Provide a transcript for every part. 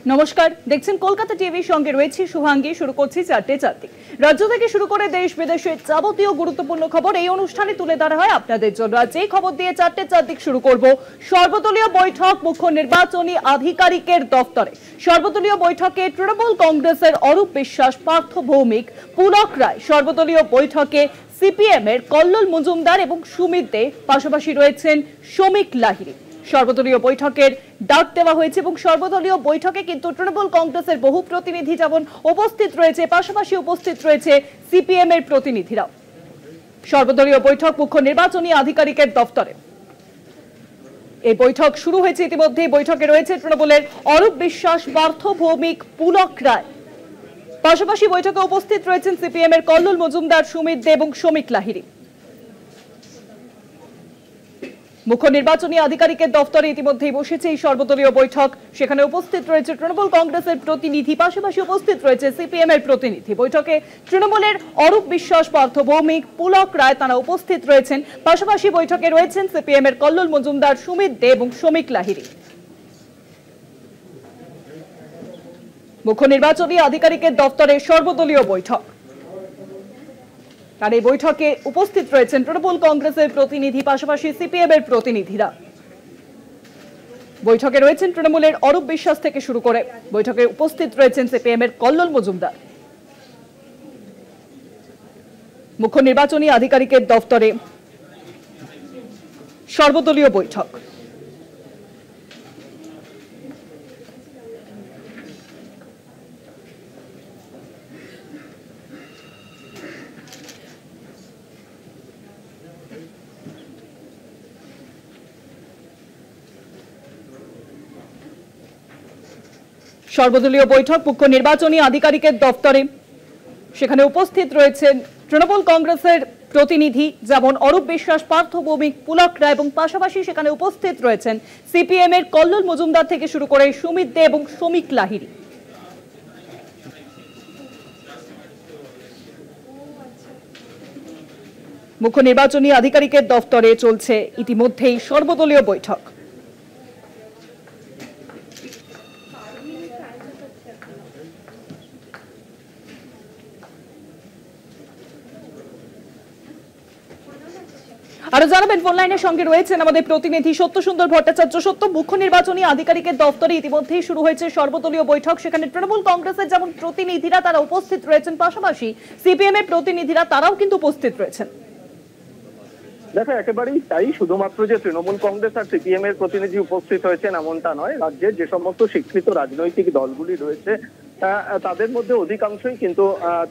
নমস্কার, দেখছেন কলকাতা টিভির সঙ্গে রয়েছে শুভাঙ্গী। শুরু করছি চারটে চারদিক। রাজ্য থেকে শুরু করে দেশ বিদেশের যাবতীয় গুরুত্বপূর্ণ খবর এই অনুষ্ঠানে তুলে ধরা হয় আপনাদের জন্য। আজ এই খবর দিয়ে চারটে চারদিক শুরু করব। সর্বদলীয় বৈঠক মুখ্য নির্বাচনী আধিকারিকের দফতরে। সর্বদলীয় বৈঠকে তৃণমূল কংগ্রেসের অরূপ বিশ্বাস, পার্থ ভৌমিক, পুলক রায়। সর্বদলীয় বৈঠকে সিপিএম এর কল্লোল মজুমদার এবং সুমিত দে, পাশাপাশি রয়েছেন শ্রমিক লাহিড়ী। সর্বদলীয় বৈঠকের ডাক দেওয়া হয়েছে এবং সর্বদলীয় বৈঠকে কিন্তু তৃণমূল কংগ্রেসের বহু প্রতিনিধি যেমন উপস্থিত রয়েছে, পাশাপাশি উপস্থিত রয়েছে সিপিএম এর প্রতিনিধিরাও। সর্বদলীয় বৈঠক মুখ্য নির্বাচনী আধিকারিকের দফতরে। এই বৈঠক শুরু হয়েছে ইতিমধ্যে। বৈঠকে রয়েছে তৃণমূলের অরূপ বিশ্বাস, পার্থ ভৌমিক, পুলক রায়। পাশাপাশি বৈঠকে উপস্থিত রয়েছেন সিপিএম এর কল্লোল মজুমদার, সুমিত দে এবং শ্রমিক লাহিড়ী। মুখ্য নির্বাচনী আধিকারিকের দফতরে ইতিমধ্যেই বসেছে এই সর্বদলীয় বৈঠক। সেখানে উপস্থিত রয়েছে তৃণমূল কংগ্রেসের প্রতিনিধি, পাশাপাশি উপস্থিত রয়েছে সিপিএম এর প্রতিনিধি। বৈঠকে তৃণমূলের অরূপ বিশ্বাস, পার্থ ভৌমিক, পুলক রায় তারা উপস্থিত রয়েছেন। পাশাপাশি বৈঠকে রয়েছেন সিপিএম এর কল্লোল মজুমদার, সুমিত দে এবং শ্রমিক লাহিড়ী। মুখ্য নির্বাচনী আধিকারিকের দফতরে সর্বদলীয় বৈঠক। আর এই বৈঠকে উপস্থিত রয়েছেন তৃণমূল কংগ্রেসের প্রতিনিধি, পাশাপাশি সিপিএম এর প্রতিনিধিরা। বৈঠকে রয়েছেন তৃণমূলের অরূপ বিশ্বাস থেকে শুরু করে বৈঠকে উপস্থিত রয়েছেন সিপিএম এর কল্লোল মজুমদার। মুখ্য নির্বাচনী আধিকারিকের দফতরে সর্বদলীয় বৈঠক। সর্বদলীয় বৈঠক মুখ্য নির্বাচনী আধিকারিকের দফতরে। সেখানে উপস্থিত রয়েছেন তৃণমূল কংগ্রেসের প্রতিনিধি যেমন অরূপ বিশ্বাস, পার্থ ভৌমিক, পুলক রায় এবং পাশাপাশি সেখানে উপস্থিত রয়েছেন সিপিএম এর কল্লোল মজুমদার থেকে শুরু করে সুমিত দে এবং শ্রমিক লাহিড়ী। মুখ্য নির্বাচনী আধিকারিকের দফতরে চলছে ইতিমধ্যেই সর্বদলীয় বৈঠক। আরো জানাবেন, ফোন লাইনের সঙ্গে রয়েছেন আমাদের প্রতিনিধি সত্য সুন্দর ভট্টাচার্য। সত্য, মুখ্য নির্বাচনী আধিকারিকের দফতরে ইতিমধ্যেই শুরু হয়েছে সর্বদলীয় বৈঠক। সেখানে তৃণমূল কংগ্রেসের যেমন প্রতিনিধিরা তারা উপস্থিত রয়েছেন, পাশাপাশি সিপিএম এর প্রতিনিধিরা তারাও কিন্তু উপস্থিত রয়েছেন। দেখো, একেবারেই তাই। শুধুমাত্র যে তৃণমূল কংগ্রেস আর সিপিএম এর প্রতিনিধি উপস্থিত হয়েছেন এমনটা নয়। রাজ্যের যে সমস্ত স্বীকৃত রাজনৈতিক দলগুলি রয়েছে তাদের মধ্যে অধিকাংশই কিন্তু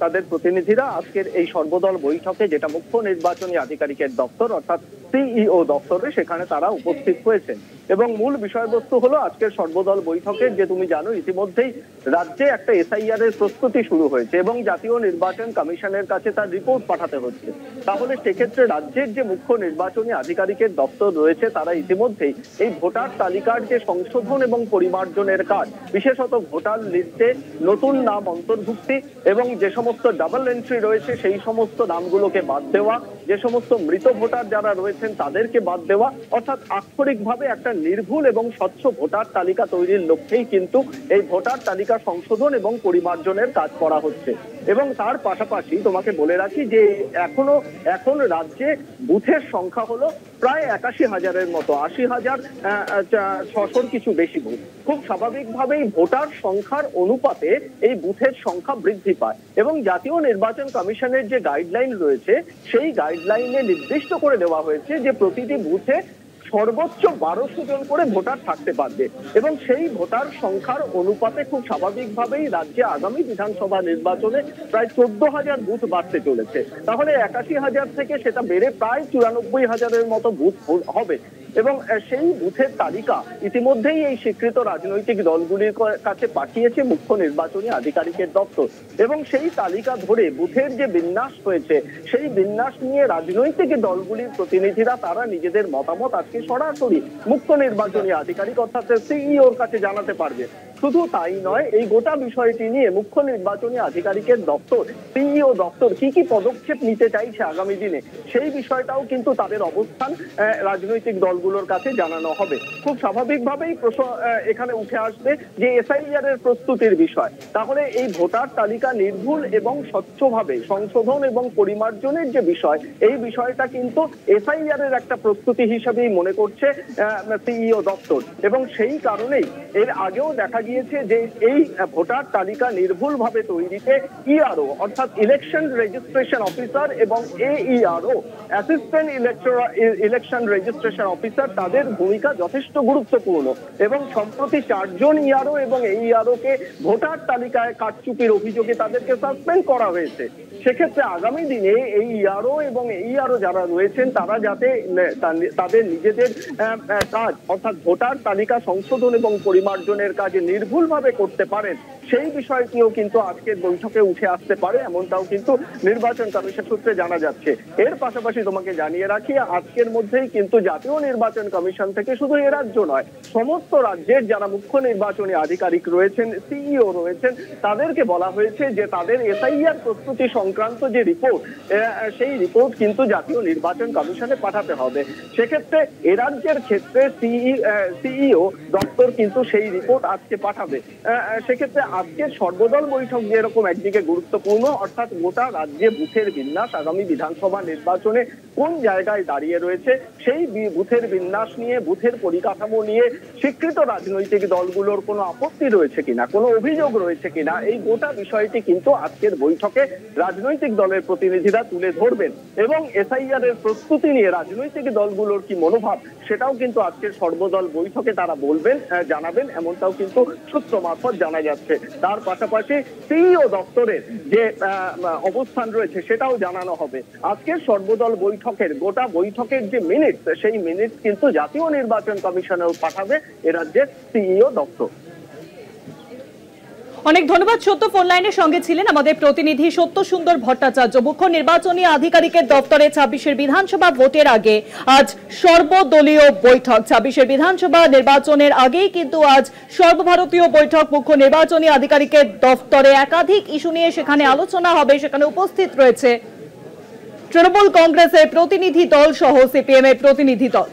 তাদের প্রতিনিধিরা আজকের এই সর্বদল বৈঠকে, যেটা মুখ্য নির্বাচনী আধিকারিকের দপ্তর অর্থাৎ সিইও দপ্তরে, সেখানে তারা উপস্থিত হয়েছেন। এবং মূল বিষয়বস্তু হলো আজকের সর্বদল বৈঠকের, যে তুমি জানো ইতিমধ্যেই রাজ্যে একটা এসআইআর এর প্রস্তুতি শুরু হয়েছে এবং জাতীয় নির্বাচন কমিশনের কাছে তার রিপোর্ট পাঠাতে হচ্ছে। তাহলে সেক্ষেত্রে রাজ্যের যে মুখ্য নির্বাচনী আধিকারিকের দপ্তর রয়েছে তারা ইতিমধ্যেই এই ভোটার তালিকার যে সংশোধন এবং পরিমার্জনের কাজ, বিশেষত ভোটার লিস্টে নতুন নাম অন্তর্ভুক্তি এবং যে সমস্ত ডাবল এন্ট্রি রয়েছে সেই সমস্ত নামগুলোকে বাদ দেওয়া, যে সমস্ত মৃত ভোটার যারা রয়েছেন তাদেরকে বাদ দেওয়া, অর্থাৎ আক্ষরিকভাবে একটা নির্ভুল এবং স্বচ্ছ ভোটার তালিকা তৈরির লক্ষ্যেই কিন্তু এই ভোটার তালিকা সংশোধন এবং পরিমার্জনের কাজ করা হচ্ছে। এবং তার পাশাপাশি তোমাকে বলে রাখি যে এখন রাজ্যে বুথের সংখ্যা হলো প্রায় ৮১,০০০-এর মতো, ৮০,৬০০ কিছু বেশি বুথ। খুব স্বাভাবিকভাবেই ভোটার সংখ্যার অনুপাতে এই বুথের সংখ্যা বৃদ্ধি পায় এবং জাতীয় নির্বাচন কমিশনের যে গাইডলাইন রয়েছে সেই গাইডলাইনে নির্দিষ্ট করে দেওয়া হয়েছে যে প্রতিটি বুথে সর্বোচ্চ ১২০০ জন করে ভোটার থাকতে পারবে এবং সেই ভোটার সংখ্যার অনুপাতে খুব স্বাভাবিকভাবেই রাজ্যে আগামী বিধানসভা নির্বাচনে প্রায় ১৪,০০০ বুথ বাড়তে চলেছে। তাহলে ৮১,০০০ থেকে সেটা বেড়ে প্রায় ৯৪,০০০-এর মতো বুথ হবে এবং সেই বুথের তালিকা ইতিমধ্যেই এই স্বীকৃত রাজনৈতিক দলগুলির কাছে পাঠিয়েছে মুখ্য নির্বাচনী আধিকারিকের দপ্তর এবং সেই তালিকা ধরে বুথের যে বিন্যাস হয়েছে সেই বিন্যাস নিয়ে রাজনৈতিক দলগুলির প্রতিনিধিরা তারা নিজেদের মতামত আজকে সরাসরি মুখ্য নির্বাচনী আধিকারিক অর্থাৎ সিইওর কাছে জানাতে পারবে। শুধু তাই নয়, এই গোটা বিষয়টি নিয়ে মুখ্য নির্বাচনী আধিকারিকের দপ্তর, সিইও দপ্তর কি কি পদক্ষেপ নিতে চাইছে আগামী দিনে, সেই বিষয়টাও কিন্তু তাদের অবস্থান রাজনৈতিক দলগুলোর কাছে জানানো হবে। খুব স্বাভাবিকভাবেই এখানে উঠে আসবে যে এসআইআর এর প্রস্তুতির বিষয়। তাহলে এই ভোটার তালিকা নির্ভুল এবং স্বচ্ছভাবে সংশোধন এবং পরিমার্জনের যে বিষয়, এই বিষয়টা কিন্তু এসআইআর এর একটা প্রস্তুতি হিসেবেই মনে করছে সিইও দপ্তর। এবং সেই কারণেই এর আগেও দেখা গিয়েছে যে এই ভোটার তালিকা নির্ভুলভাবে তৈরিতে ইআরও অর্থাৎ ইলেকশন রেজিস্ট্রেশন অফিসার এবং এইআরও অ্যাসিস্ট্যান্ট ইলেকশন রেজিস্ট্রেশন অফিসার, তাদের ভূমিকা যথেষ্ট গুরুত্বপূর্ণ। এবং সম্প্রতি 4 জন ইআরও এবং এইআরও কে ভোটার তালিকায় কারচুপির অভিযোগে তাদেরকে সাসপেন্ড করা হয়েছে। সেক্ষেত্রে আগামী দিনে এই ইআরও এবং এইআরও যারা রয়েছেন তারা যাতে তাদের নিজেদের কাজ অর্থাৎ ভোটার তালিকা সংশোধন এবং পরিমার্জনের কাজ নির্ভুলভাবে করতে পারেন, সেই বিষয়টিও কিন্তু আজকের বৈঠকে উঠে আসতে পারে, এমনটাও কিন্তু নির্বাচন কমিশন সূত্রে জানা যাচ্ছে। এর পাশাপাশি তোমাকে জানিয়ে রাখি, আজকের মধ্যেই কিন্তু জাতীয় নির্বাচন কমিশন থেকে শুধু এ রাজ্য নয়, সমস্ত রাজ্যের যারা মুখ্য নির্বাচনী আধিকারিক রয়েছেন, সিইও রয়েছেন, তাদেরকে বলা হয়েছে যে তাদের এসআইআর প্রস্তুতি সংক্রান্ত যে রিপোর্ট, সেই রিপোর্ট কিন্তু জাতীয় নির্বাচন কমিশনে পাঠাতে হবে। সেক্ষেত্রে এ রাজ্যের ক্ষেত্রে সিইও দপ্তর কিন্তু সেই রিপোর্ট আজকে পাঠাবে। সেক্ষেত্রে আজকের সর্বদল বৈঠক যেরকম একদিকে গুরুত্বপূর্ণ, অর্থাৎ গোটা রাজ্যে বুথের বিন্যাস আগামী বিধানসভা নির্বাচনে কোন জায়গায় দাঁড়িয়ে রয়েছে, সেই বুথের বিন্যাস নিয়ে, বুথের পরিকাঠামো নিয়ে স্বীকৃত রাজনৈতিক দলগুলোর কোনো আপত্তি রয়েছে কিনা, কোনো অভিযোগ রয়েছে কিনা, এই গোটা বিষয়টি কিন্তু আজকের বৈঠকে রাজনৈতিক দলের প্রতিনিধিরা তুলে ধরবেন। এবং এসআইআর এর প্রস্তুতি নিয়ে রাজনৈতিক দলগুলোর কি মনোভাব, সেটাও কিন্তু আজকের সর্বদল বৈঠকে তারা বলবেন, জানাবেন, এমনটাও কিন্তু সূত্র মারফত জানা যাচ্ছে। তার পাশাপাশি সিইও দপ্তরের যে অবস্থান রয়েছে সেটাও জানানো হবে। আজকের সর্বদল বৈঠকের গোটা বৈঠকের যে মিনিটস, সেই মিনিটস কিন্তু জাতীয় নির্বাচন কমিশনেও পাঠাবে এ রাজ্যের সিইও দপ্তর। অনেক ধন্যবাদ সত্য। ফোন লাইনের সঙ্গে ছিলেন আমাদের প্রতিনিধি সত্য সুন্দর ভট্টাচার্য। মুখ্য নির্বাচনী আধিকারিকের দপ্তরে 26-এর বিধানসভা ভোটের আগে আজ সর্বদলীয় বৈঠক। 26-এর বিধানসভা নির্বাচনের আগেই কিন্তু আজ সর্বভারতীয় বৈঠক মুখ্য নির্বাচনী আধিকারিকের দপ্তরে। একাধিক ইস্যু নিয়ে সেখানে আলোচনা হবে। সেখানে উপস্থিত রয়েছে তৃণমূল কংগ্রেসের প্রতিনিধি দল সহ সিপিএম এর প্রতিনিধি দল।